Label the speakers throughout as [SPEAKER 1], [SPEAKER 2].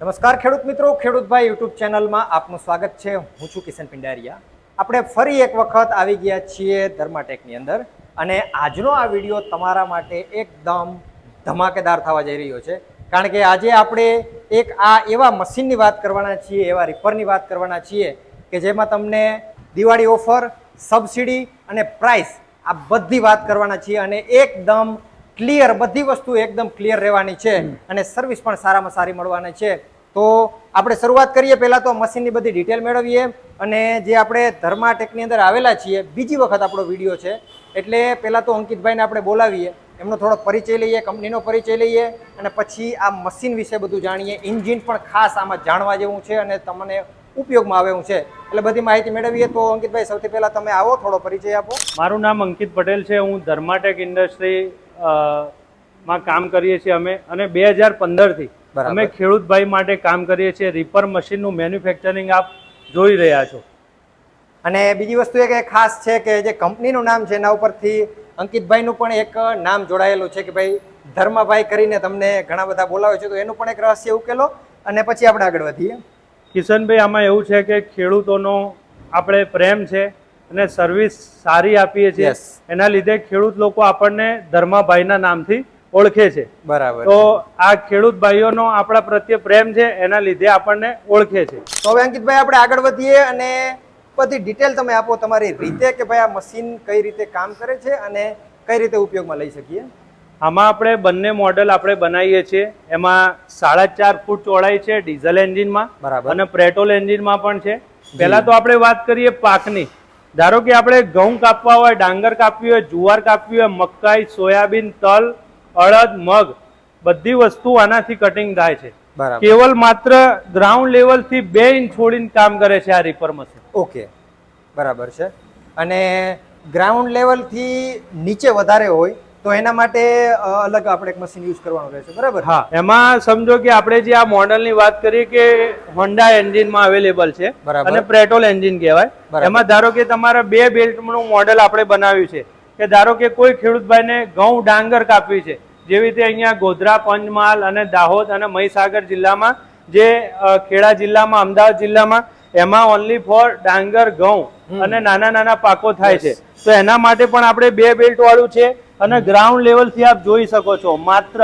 [SPEAKER 1] નમસ્કાર ખેડૂત મિત્રો, ખેડૂતભાઈ યુટ્યુબ ચેનલમાં આપનું સ્વાગત છે। હું છું કિશન પિંડારિયા। આપણે ફરી એક વખત આવી ગયા છીએ ધર્માટેકની અંદર અને આજનો આ વિડીયો તમારા માટે એકદમ ધમાકેદાર થવા જઈ રહ્યો છે, કારણ કે આજે આપણે એક એવા મશીનની વાત કરવાના છીએ, એવા રીપરની વાત કરવાના છીએ કે જેમાં તમને દિવાળી ઓફર, સબસિડી અને પ્રાઇસ આ બધી વાત કરવાના છીએ અને એકદમ ક્લિયર, બધી વસ્તુ એકદમ ક્લિયર રહેવાની છે અને સર્વિસ પણ સારામાં સારી મળવાની છે। તો આપણે શરૂઆત કરીએ, પહેલા તો મશીનની બધી ડિટેલ મેળવીએ અને જે આપણે ધર્માટેકની અંદર આવેલા છીએ, બીજી વખત આપણો વિડીયો છે એટલે પહેલા તો અંકિતભાઈને આપણે બોલાવીએ, એમનો થોડો પરિચય લઈએ, કંપનીનો પરિચય લઈએ અને પછી આ મશીન વિશે બધું જાણીએ। એન્જિન પણ ખાસ આમાં જાણવા જેવું છે અને તમને ઉપયોગમાં આવે એવું છે, એટલે બધી માહિતી મેળવીએ। તો અંકિતભાઈ, સૌથી પહેલા તમે આવો, થોડો પરિચય આપો।
[SPEAKER 2] મારું નામ અંકિત પટેલ છે, હું ધર્માટેક ઇન્ડસ્ટ્રી માં કામ કરીએ છીએ અમે, અને 2015 થી અમે ખેડૂતભાઈ માટે કામ કરીએ છીએ। રીપર મશીનનું મેન્યુફેક્ચરિંગ આપ જોઈ રહ્યા છો।
[SPEAKER 1] અને બીજી વસ્તુ એ કે ખાસ છે કે જે કંપનીનું નામ છે એના ઉપરથી અંકિતભાઈનું પણ એક નામ જોડાયેલું છે કે ભાઈ ધર્માભાઈ કરીને તમને ઘણા બધા બોલાવે છે, તો એનું પણ એક રહસ્ય ઉકેલો અને પછી આપણે આગળ વધીએ।
[SPEAKER 2] કિશનભાઈ, આમાં એવું છે કે ખેડૂતોનો આપણે પ્રેમ છે અને સર્વિસ સારી આપીએ છીએ, એના લીધે ખેડૂત લોકો આપણને ધર્માભાઈના નામથી ઓળખે છે।
[SPEAKER 1] બરાબર।
[SPEAKER 2] તો આ ખેડૂત ભાઈઓનો આપણા પ્રત્યે પ્રેમ છે, એના લીધે આપણને ઓળખે છે।
[SPEAKER 1] તો હવે અંકિતભાઈ આપણે આગળ વધીએ અને બધી ડિટેલ તમે આપો તમારી રીતે કે ભાઈ આ મશીન કઈ રીતે કામ કરે છે અને કઈ રીતે ઉપયોગમાં લઈ શકીએ।
[SPEAKER 2] આમાં આપણે બંને મોડેલ આપણે બનાવીએ છીએ। એમાં 4.5 ફૂટ ચોડાઈ છે ડીઝલ એન્જિનમાં અને પેટ્રોલ એન્જિનમાં પણ છે। પહેલા તો આપણે વાત કરીએ પાકની। ધારો કે આપણે ઘઉં કાપવા હોય, ડાંગર કાપવી હોય, જુવાર કાપવી હોય, મકાઈ, સોયાબીન, તલ, અડદ, મગ, બધી વસ્તુ આનાથી કટિંગ થાય છે। કેવલ માત્ર ગ્રાઉન્ડ લેવલ થી 2 ઇંચ છોડીને કામ કરે છે આ રીપર મશીન।
[SPEAKER 1] ઓકે, બરાબર છે। અને ગ્રાઉન્ડ લેવલ થી નીચે વધારે હોય તો એના માટે અલગ આપણે એક મશીન યુઝ કરવાનું રહેશે, બરાબર?
[SPEAKER 2] હા, એમાં સમજો કે આપણે જે આ મોડલની વાત કરીએ કે હોન્ડા એન્જિનમાં અવેલેબલ છે અને પેટ્રોલ એન્જિન કહેવાય। એમાં ધારો કે તમારા 2 બેલ્ટનું મોડેલ આપણે બનાવ્યું છે કે ધારો કે કોઈ ખેડૂતભાઈને ઘઉં, ડાંગર કાપવી છે, જેવી રીતે અહીંયા ગોધરા, પંચમહાલ અને દાહોદ અને મહીસાગર જિલ્લામાં, જે ખેડા જિલ્લામાં, અમદાવાદ જિલ્લામાં, એમાં ઓનલી ફોર ડાંગર, ઘઉં અને નાના નાના પાકો થાય છે, તો એના માટે પણ આપણે 2 બેલ્ટ વાળું છે અને ગ્રાઉન્ડ લેવલ થી આપ જોઈ શકો છો માત્ર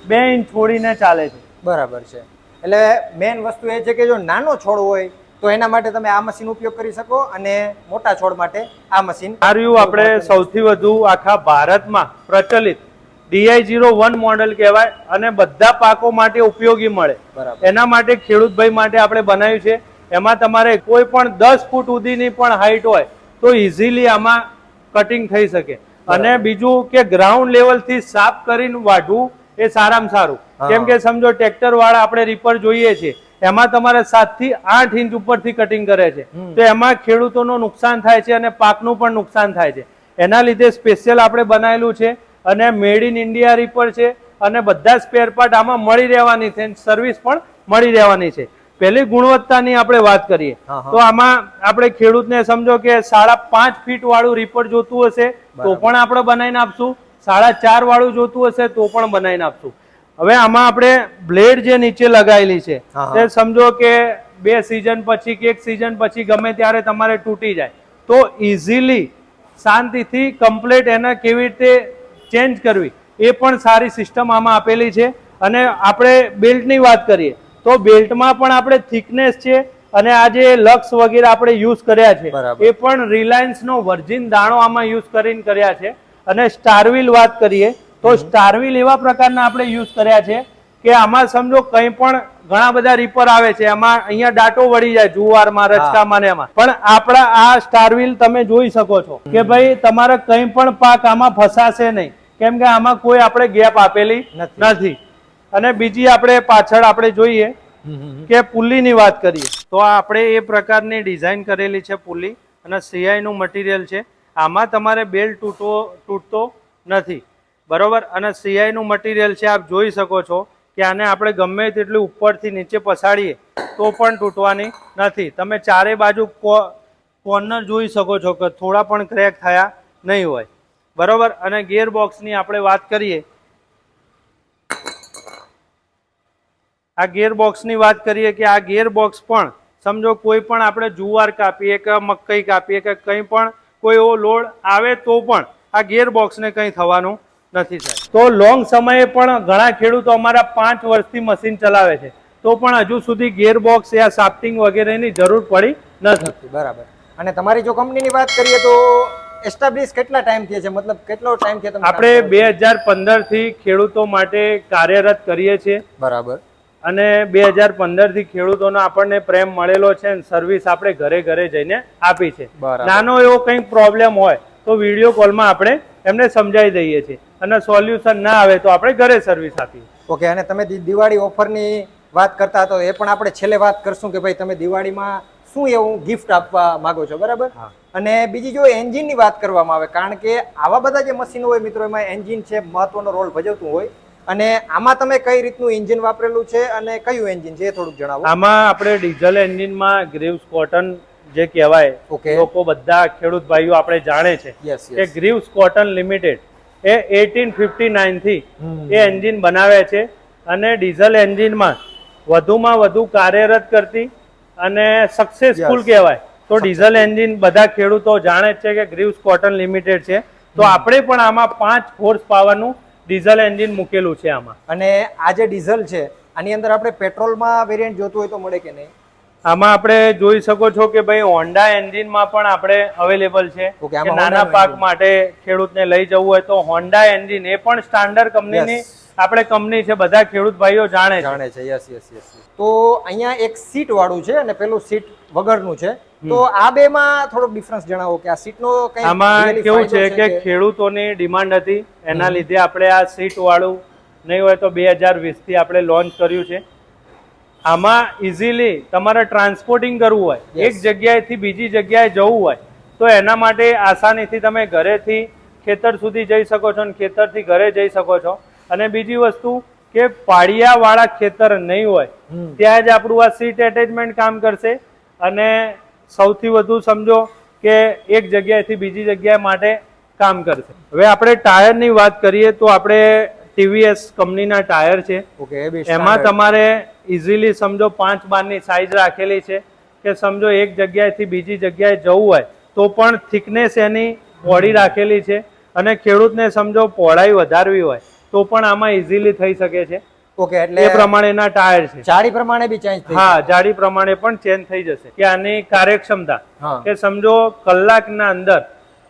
[SPEAKER 2] 2 ઇંચ છોડીને ચાલે છે।
[SPEAKER 1] બરાબર છે। એટલે મેઇન વસ્તુ એ છે કે જો નાનો છોડ હોય તો એના માટે તમે આ મશીન ઉપયોગ કરી શકો અને મોટા છોડ માટે આ મશીન।
[SPEAKER 2] આપણે સૌથી વધુ આખા ભારતમાં પ્રચલિત DI-01 મોડેલ કહેવાય અને બધા પાકો માટે ઉપયોગી મળે, એના માટે ખેડૂતભાઈ માટે આપણે બનાવ્યું છે। એમાં તમારે કોઈ પણ 10 ફૂટ સુધીની પણ હાઈટ હોય તો ઇઝીલી આમાં કટિંગ થઈ શકે। અને બીજું કે ગ્રાઉન્ડ લેવલ થી સાફ કરીને વાઢવું એ સારામાં સારું, કેમ કે સમજો ટ્રેક્ટર વાળા આપણે રીપર જોઈએ છે, એમાં તમારે 7 થી 8 ઇંચ ઉપરથી કટિંગ કરે છે, તો એમાં ખેડૂતોનું નુકસાન થાય છે અને પાકનું પણ નુકસાન થાય છે। એના લીધે સ્પેશિયલ આપણે બનાવેલું છે અને મેડ ઇન ઇન્ડિયા રીપર છે અને બધા સ્પેર પાર્ટ આમાં મળી રહેવાની છે, સર્વિસ પણ મળી રહેવાની છે। પહેલી ગુણવત્તાની આપણે વાત કરીએ તો આમાં આપણે ખેડૂતને સમજો કે 5.5 ફીટ વાળું રીપર જોતું હશે તો પણ આપણે બનાવીને આપશું, 4.5 વાળું જોતું હશે તો પણ બનાવીને આપશું। હવે આમાં આપણે બ્લેડ જે નીચે લગાવેલી છે તે સમજો કે 2 સિઝન પછી કે 1 સિઝન પછી ગમે ત્યારે તમારે તૂટી જાય તો ઇઝીલી શાંતિથી કમ્પ્લીટ એને કેવી રીતે ચેન્જ કરવી એ પણ સારી સિસ્ટમ આમાં આપેલી છે। અને આપણે બેલ્ટની વાત કરીએ તો બેલ્ટમાં પણ આપણે થિકનેસ છે અને આ જે લક્સ વગેરે આપણે યુઝ કર્યા છે એ પણ રિલાયન્સનો વર્જિન દાણો આમાં યુઝ કરીને કર્યા છે। અને સ્ટારવીલ વાત કરીએ તો સ્ટારવીલ એવા પ્રકારના આપણે યુઝ કર્યા છે કે આમાં સમજો કંઈ પણ ઘણા બધા રીપર આવે છે, એમાં અહીંયા ડાટો વળી જાય જુવારમાં, રચકામાં ને એમાં, પણ આપણા આ સ્ટારવીલ તમે જોઈ શકો છો કે ભાઈ તમારે કંઈ પણ પાક આમાં ફસાશે નહીં, કેમ કે આમાં કોઈ આપણે ગેપ આપેલી નથી। અને બીજી આપણે પાછળ આપણે જોઈએ કે પુલ્લીની વાત કરીએ તો આપણે એ પ્રકારની ડિઝાઇન કરેલી છે પુલ્લી અને CI નું મટીરિયલ છે। આમાં તમારે બેલ્ટ તૂટતો નથી, બરોબર? અને CI નું મટીરિયલ છે, આપ જોઈ શકો છો કે આને આપણે ગમે તેટલું ઉપરથી નીચે પછાડીએ તો પણ તૂટવાની નથી। તમે ચારે બાજુ કોર્નર જોઈ શકો છો કે થોડા પણ ક્રેક થયા નહીં હોય, બરોબર? અને ગિયર બોક્સની આપણે વાત કરીએ આ ગિયર બોક્સની વાત કરીએ કે આ ગિયર બોક્સ પણ સમજો કોઈ પણ આપણે જુવાર કાપીએ કે મકઈ કાપીએ કે કંઈ પણ કોઈ એવો લોડ આવે તો પણ આ ગિયર બોક્સને કંઈ થવાનું નથી થાય. તો લોંગ સમયે પણ ઘણા ખેડૂતો અમારા 5 વર્ષથી મશીન ચલાવે છે તો પણ હજુ સુધી ગિયર બોક્સ યા શાફ્ટિંગ વગેરેની જરૂર પડી નથી.
[SPEAKER 1] બરાબર. અને તમારી જો કંપનીની વાત કરીએ તો એસ્ટાબ્લિશ કેટલા ટાઈમ થયા છે, મતલબ કેટલો ટાઈમ થયો તમે?
[SPEAKER 2] આપણે 2015 થી ખેડૂતો માટે કાર્યરત કરીએ છીએ.
[SPEAKER 1] બરાબર.
[SPEAKER 2] અને 2015 થી ખેડૂતોનો આપણને પ્રેમ મળેલો છે અને સર્વિસ આપણે ઘરે ઘરે જઈને આપી છે. નાનો એવો કંઈક પ્રોબ્લેમ હોય તો વિડીયો કોલમાં આપણે એમને સમજાવી દઈએ છીએ અને સોલ્યુશન ના આવે તો આપણે ઘરે સર્વિસ આપીએ.
[SPEAKER 1] ઓકે. અને તમે દિવાળી ઓફરની વાત કરતા હતો એ પણ આપણે છેલ્લે વાત કરશું કે ભાઈ તમે દિવાળીમાં શું એવું ગિફ્ટ આપવા માંગો છો, બરાબર? અને બીજી જો એન્જિનની વાત કરવામાં આવે, કારણ કે આવા બધા જે મશીનો હોય મિત્રો એમાં એન્જિન છે મહત્વનો રોલ ભજવતું હોય, અને આમાં તમે કઈ રીતનું એન્જિન વાપરેલું છે અને કયું એન્જિન છે એ થોડુંક જણાવો.
[SPEAKER 2] આમાં આપણે ડીઝલ એન્જિનમાં ગ્રીવ્સ કોટન જે કહેવાય, લોકો બધા ખેડૂત ભાઈઓ આપણે જાણે છે કે ગ્રીવ્સ કોટન લિમિટેડ એ 1859 થી એ એન્જિન બનાવે છે અને ડીઝલ એન્જિનમાં વધુમાં વધુ કાર્યરત કરતી અને સક્સેસફુલ કહેવાય તો ડીઝલ એન્જિન બધા ખેડૂતો જાણે છે કે ગ્રીવ્સ કોટન લિમિટેડ છે. તો આપણે પણ આમાં 5 હોર્સ પાવરનું ડીઝલ એન્જિન મૂકેલું છે આમાં. અને
[SPEAKER 1] આ જે ડીઝલ છે આની અંદર આપણે પેટ્રોલમાં વેરિયન્ટ જોતું હોય તો મળે કે નહીં?
[SPEAKER 2] આમાં આપણે જોઈ શકો છો કે ભાઈ હોન્ડા એન્જિનમાં પણ આપણે અવેલેબલ છે કે નાના પાક માટે ખેડૂતને લઈ જવું હોય તો હોન્ડા એન્જિન એ પણ સ્ટાન્ડર્ડ કંપનીની આપણે કંપની છે, બધા ખેડૂત ભાઈઓ જાણે છે.
[SPEAKER 1] યસ. તો અહીંયા એક સીટ વાળું છે અને પેલું સીટ વગરનું છે, તો આ બે માં થોડોક ડિફરન્સ જણાવો કે આ સીટનો કઈ?
[SPEAKER 2] આમાં કેવું છે કે ખેડૂતોની ડિમાન્ડ હતી એના લીધે આપણે આ સીટ વાળું નહીં હોય તો 2020 થી આપણે લોન્ચ કર્યું છે. આમાં ઇઝીલી તમારે ટ્રાન્સપોર્ટિંગ કરવું હોય, એક જગ્યાએથી બીજી જગ્યાએ જવું હોય તો એના માટે આસાનીથી તમે ઘરેથી ખેતર સુધી જઈ શકો છો અને ખેતરથી ઘરે જઈ શકો છો. અને બીજી વસ્તુ કે પાળિયા વાળા ખેતર નહીં હોય ત્યાં જ આપણું આ સીટ એટેચમેન્ટ કામ કરશે. અને સૌથી વધુ સમજો કે એક જગ્યાએથી બીજી જગ્યા માટે કામ કરશે. હવે આપણે ટાયરની વાત કરીએ તો આપણે TVS કંપનીના ટાયર છે. એમાં તમારે ઇઝીલી સમજો 5 બારની સાઈઝ રાખેલી છે કે સમજો એક જગ્યાએથી બીજી જગ્યાએ જવું હોય તો પણ થિકનેસ એની બોડી રાખેલી છે. અને ખેડૂતને સમજો પહોળાઈ વધારવી હોય તો પણ આમાં ઇઝીલી થઈ શકે છે.
[SPEAKER 1] ઓકે. એટલે
[SPEAKER 2] એ પ્રમાણેના ટાયર છે.
[SPEAKER 1] જાડી પ્રમાણે બી ચેન્જ થઈ?
[SPEAKER 2] હા, જાડી પ્રમાણે પણ ચેન્જ થઈ જશે. કે આની કાર્યક્ષમતા કે સમજો કલાકના અંદર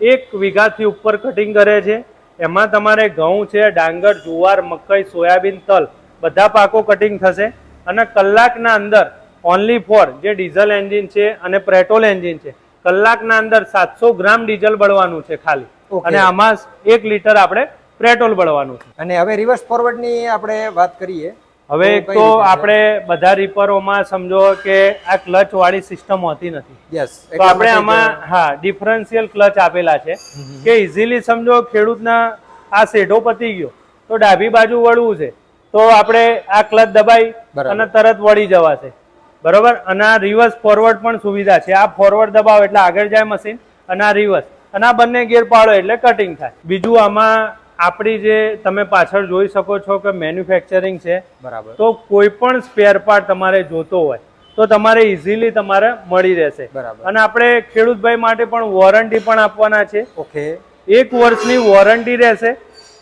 [SPEAKER 2] 1 વીઘાથી ઉપર કટિંગ કરે છે. એમાં તમારે ઘઉં છે, ડાંગર, જુવાર, મકઈ, સોયાબીન, તલ બધા પાકો કટિંગ થશે. અને કલાકના અંદર ઓનલી ફોર જે ડીઝલ એન્જિન છે અને પેટ્રોલ એન્જિન છે, કલાકના અંદર 700 ગ્રામ ડીઝલ બળવાનું છે ખાલી. અને આમાં 1 લીટર આપણે પેટ્રોલ બળવાનું છે.
[SPEAKER 1] અને હવે રિવર્સ ફોરવર્ડ ની આપણે વાત કરીએ.
[SPEAKER 2] હવે એક તો આપણે બધા રીપરોમાં સમજો કે આ ક્લચ વાળી સિસ્ટમ હોતી નથી. તો આપણે આમાં ડિફરન્શિયલ ક્લચ આપેલા છે કે ઇઝીલી સમજો ખેડૂતના આ શેઢો પતી ગયો તો ડાબી બાજુ વળવું છે તો આપણે આ ક્લચ દબાઈ અને તરત વળી જવાશે, બરોબર. અને આ રિવર્સ ફોરવર્ડ પણ સુવિધા છે. આ ફોરવર્ડ દબાવો એટલે આગળ જાય મશીન અને આ રિવર્સ, અને આ બંને ગિયર પાડો એટલે કટિંગ થાય. બીજું આમાં આપણી જે તમે પાછળ જોઈ શકો છો કે મેન્યુફેક્ચરિંગ છે, બરાબર. તો કોઈ પણ સ્પેર પાર્ટ તમારે જોતો હોય તો તમારે ઇઝીલી તમારે મળી રહેશે. અને આપણે ખેડૂતભાઈ માટે પણ વોરંટી પણ આપવાના છે. ઓકે. 1 વર્ષની વોરંટી રહેશે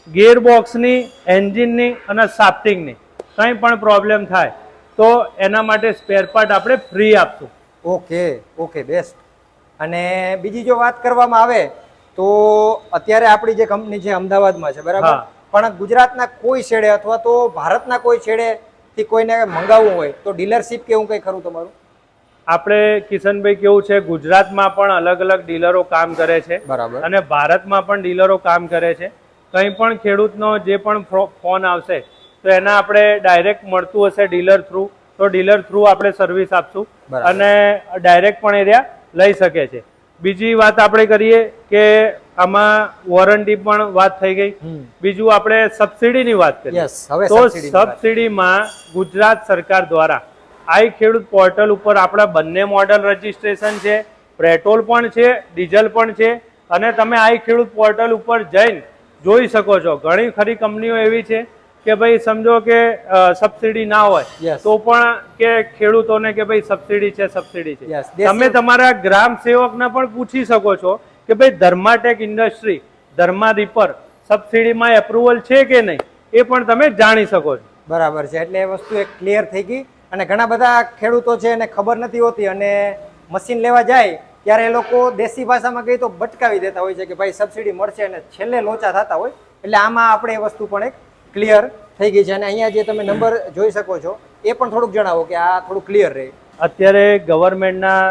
[SPEAKER 2] ગિયર બોક્સની, એન્જિનની અને શાફ્ટિંગની. કંઈ પણ પ્રોબ્લેમ થાય તો એના માટે સ્પેર પાર્ટ આપણે ફ્રી આપશું.
[SPEAKER 1] ઓકે. બેસ્ટ. અને બીજી જો વાત કરવામાં આવે તો અત્યારે આપણી જે કંપની છે અમદાવાદમાં છે, બરાબર, પણ ગુજરાતના કોઈ છેડે અથવા તો ભારતના કોઈ છેડે થી કોઈને મંગાવવું હોય તો ડીલરશીપ કેવું કઈ ખરું તમારું?
[SPEAKER 2] આપણે કિશનભાઈ કેવું છે, ગુજરાતમાં પણ અલગ અલગ ડીલરો કામ કરે છે, બરાબર, અને ભારતમાં પણ ડીલરો કામ કરે છે. કંઈ પણ ખેડૂતનો જે પણ ફોન આવશે તો એના આપણે ડાયરેક્ટ મળતું હશે ડીલર થ્રુ તો ડીલર થ્રુ આપણે સર્વિસ આપશું અને ડાયરેક્ટ પણ એરિયા લઈ શકે છે. બીજી વાત આપણે કરીએ કે આમાં વોરંટી પણ વાત થઈ ગઈ. બીજું આપણે સબસિડીની વાત કરીએ તો સબસિડીમાં ગુજરાત સરકાર દ્વારા આઈ ખેડૂત પોર્ટલ ઉપર આપણા બંને મોડલ રજીસ્ટ્રેશન છે, પેટ્રોલ પણ છે, ડીઝલ પણ છે. અને તમે આઈ ખેડૂત પોર્ટલ ઉપર જઈને જોઈ શકો છો. ઘણી ખરી કંપનીઓ એવી છે કે ભાઈ સમજો કે સબસિડી ના હોય
[SPEAKER 1] Yes.
[SPEAKER 2] તો પણ કે ખેડૂતોને કે ભાઈ સબસિડી છે સબસિડી છે.
[SPEAKER 1] Yes.
[SPEAKER 2] તમે તમારા ગ્રામ સેવકને પણ પૂછી શકો છો કે ભાઈ ધર્માટેક ઇન્ડસ્ટ્રી ધર્મા રીપર સબસિડીમાં એપ્રુવલ છે કે નહીં, એ પણ તમે જાણી શકો છો.
[SPEAKER 1] બરાબર છે. એટલે એ વસ્તુ એક ક્લિયર થઈ ગઈ. અને ઘણા બધા ખેડૂતો છે એને ખબર નથી હોતી અને મશીન લેવા જાય ત્યારે એ લોકો દેશી ભાષામાં કહી તો બટકાવી દેતા હોય છે કે ભાઈ સબસિડી મળશે અને છેલ્લે લોચા થતા હોય. એટલે આમાં આપણે એ વસ્તુ પણ એક ક્લિયર થઈ ગઈ છે. અને અહીંયા જે તમે નંબર જોઈ શકો છો એ પણ થોડુંક જણાવો કે આ થોડું ક્લિયર રહે.
[SPEAKER 2] અત્યારે ગવર્મેન્ટના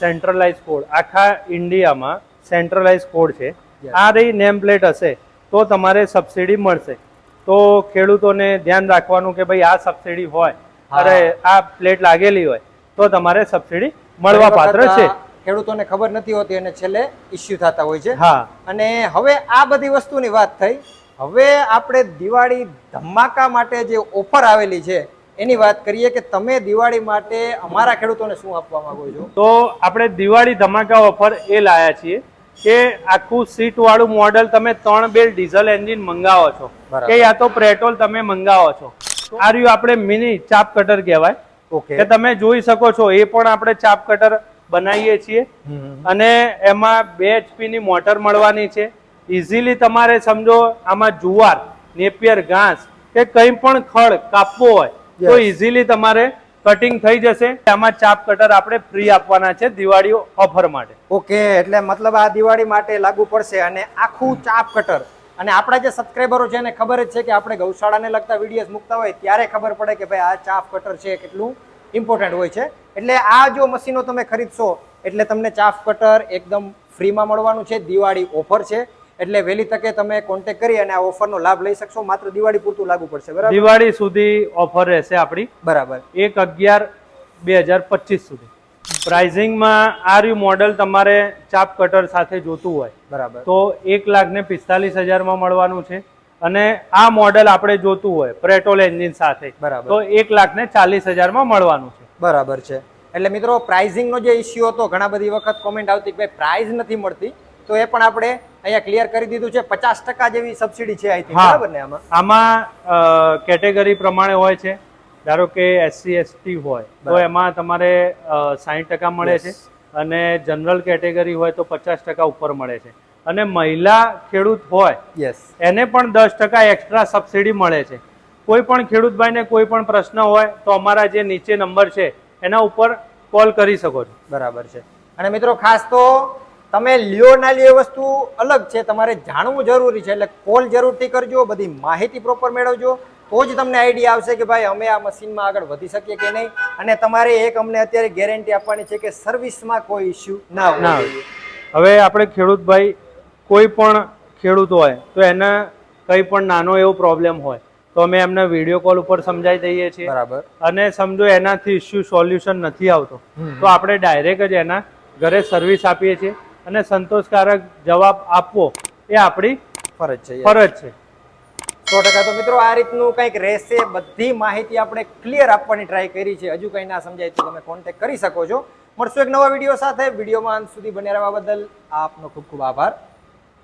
[SPEAKER 2] સેન્ટ્રલાઇઝ કોડ આખા ઇન્ડિયામાં સેન્ટ્રલાઇઝ કોડ છે. આ રહી નેમ પ્લેટ હશે તો તમારે સબસિડી મળશે. તો ખેડૂતોને ધ્યાન રાખવાનું કે ભાઈ આ સબસિડી હોય અરે આ પ્લેટ લાગેલી હોય તો તમારે સબસિડી મળવા પાત્ર છે.
[SPEAKER 1] ખેડૂતોને ખબર નથી હોતી અને છેલ્લે ઇસ્યુ થતા હોય છે.
[SPEAKER 2] હા.
[SPEAKER 1] અને હવે આ બધી વસ્તુની વાત થઈ. હવે આપણે દિવાળી ધમાકા માટે જે ઓફર આવેલી છે એની વાત કરીએ કે તમે દિવાળી માટે અમારા ખેડૂતોને શું આપવા માંગો છો?
[SPEAKER 2] તો આપણે દિવાળી ધમાકા ઓફર એ લાયા છીએ કે આખું સીટ વાળું મોડલ તમે 3 બેલ ડીઝલ એન્જિન મંગાવો છો કે યા તો પેટ્રોલ તમે મંગાવો છો, આ રહ્યું આપણે મિની ચાપ કટર કહેવાય.
[SPEAKER 1] ઓકે.
[SPEAKER 2] કે તમે જોઈ શકો છો એ પણ આપણે ચાપ કટર બનાવીએ છીએ અને એમાં 2 HP ની મોટર મળવાની છે. ઇઝીલી તમારે સમજો આમાં જુવાર નેપિયર ઘાસ કે કંઈ પણ ખડ કાપવો હોય તો ઇઝીલી તમારે કટિંગ થઈ જશે. આમાં ચાપ કટર આપણે ફ્રી આપવાના છે દિવાળી ઓફર માટે.
[SPEAKER 1] ઓકે. એટલે મતલબ આ દિવાળી માટે લાગુ પડશે અને આખું ચાપ કટર. અને આપણા જે સબસ્ક્રાઈબરો છે એને ખબર જ છે કે આપણે ગૌશાળાને લગતા વિડીયોઝ મૂકતા હોય ત્યારે ખબર પડે કે ભાઈ આ ચાપ કટર છે કેટલું ઇમ્પોર્ટન્ટ હોય છે. એટલે આ જો મશીનો તમે ખરીદશો એટલે તમને ચાપ કટર એકદમ ફ્રીમાં મળવાનું છે. દિવાળી ઓફર છે એટલે વહેલી તકે તમે કોન્ટેક્ટ કરી અને આ ઓફરનો લાભ લઈ શકશો. માત્ર દિવાળી પૂરતું લાગુ પડશે. બરાબર?
[SPEAKER 2] દિવાળી સુધી ઓફર રહેશે આપણી.
[SPEAKER 1] બરાબર.
[SPEAKER 2] 1/11/2025 સુધી. પ્રાઇઝિંગમાં આ રહ્યું મોડલ તમારે ચાપ કટર સાથે જોતું હોય
[SPEAKER 1] બરાબર
[SPEAKER 2] તો 1,45,000 માં મળવાનું છે. અને આ મોડલ આપણે જોતું હોય પેટ્રોલ એન્જિન સાથે
[SPEAKER 1] બરાબર
[SPEAKER 2] તો 1,40,000 માં મળવાનું છે.
[SPEAKER 1] બરાબર છે. એટલે મિત્રો પ્રાઇઝિંગનો જે ઇસ્યુ હતો ઘણા બધી વખત કોમેન્ટ આવતી કે ભાઈ પ્રાઇઝ નથી મળતી, તો એ પણ આપણે અહીંયા ક્લિયર કરી દીધું છે. 50% જેવી સબસિડી છે આઈ થિંક. બરાબર ને?
[SPEAKER 2] આમાં કેટેગરી પ્રમાણે હોય છે. ધારો કે SC ST હોય તો એમાં તમારે 60% મળે છે અને જનરલ કેટેગરી હોય તો 50% ઉપર મળે છે. અને મહિલા ખેડૂત હોય એને પણ 10% એક્સ્ટ્રા સબસિડી મળે છે. કોઈ પણ ખેડૂત ભાઈને કોઈ પણ પ્રશ્ન હોય તો અમારા જે નીચે નંબર છે એના ઉપર કોલ કરી શકો છો.
[SPEAKER 1] બરાબર છે. અને મિત્રો ખાસ તો તમે લ્યો ના લ્યો એ વસ્તુ અલગ છે, તમારે જાણવું જરૂરી છે. એટલે કોલ જરૂરથી કરજો, બધી માહિતી પ્રોપર મેળવજો તો જ તમને આઈડિયા આવશે કે ભાઈ અમે આ મશીનમાં આગળ વધી શકીએ કે નહીં. અને તમારે એક અમને અત્યારે ગેરંટી આપવાની છે કે સર્વિસમાં કોઈ ઇસ્યુ ના હોય.
[SPEAKER 2] હવે આપણે ખેડૂત ભાઈ કોઈ પણ ખેડૂત હોય તો એને કંઈ પણ નાનો એવો પ્રોબ્લેમ હોય તો અમે એમને વિડીયો કોલ ઉપર સમજાવી દઈએ છીએ.
[SPEAKER 1] બરાબર.
[SPEAKER 2] અને સમજો એનાથી ઇસ્યુ સોલ્યુશન નથી આવતો તો આપણે ડાયરેક્ટ જ એના ઘરે સર્વિસ આપીએ છીએ અને સંતોષકારક જવાબ આપવો એ આપણી ફરજ છે.
[SPEAKER 1] 100%. તો મિત્રો આ રીતનું કંઈક રહેશે. બધી માહિતી આપણે ક્લિયર આપવાની ટ્રાય કરી છે. હજુ કંઈ ના સમજાય તો તમે કોન્ટેક્ટ કરી શકો છો. મળશું એક નવા વિડીયો સાથે. વિડીયોમાં અંત સુધી બન્યા રહેવા બદલ આપનો ખૂબ ખૂબ આભાર.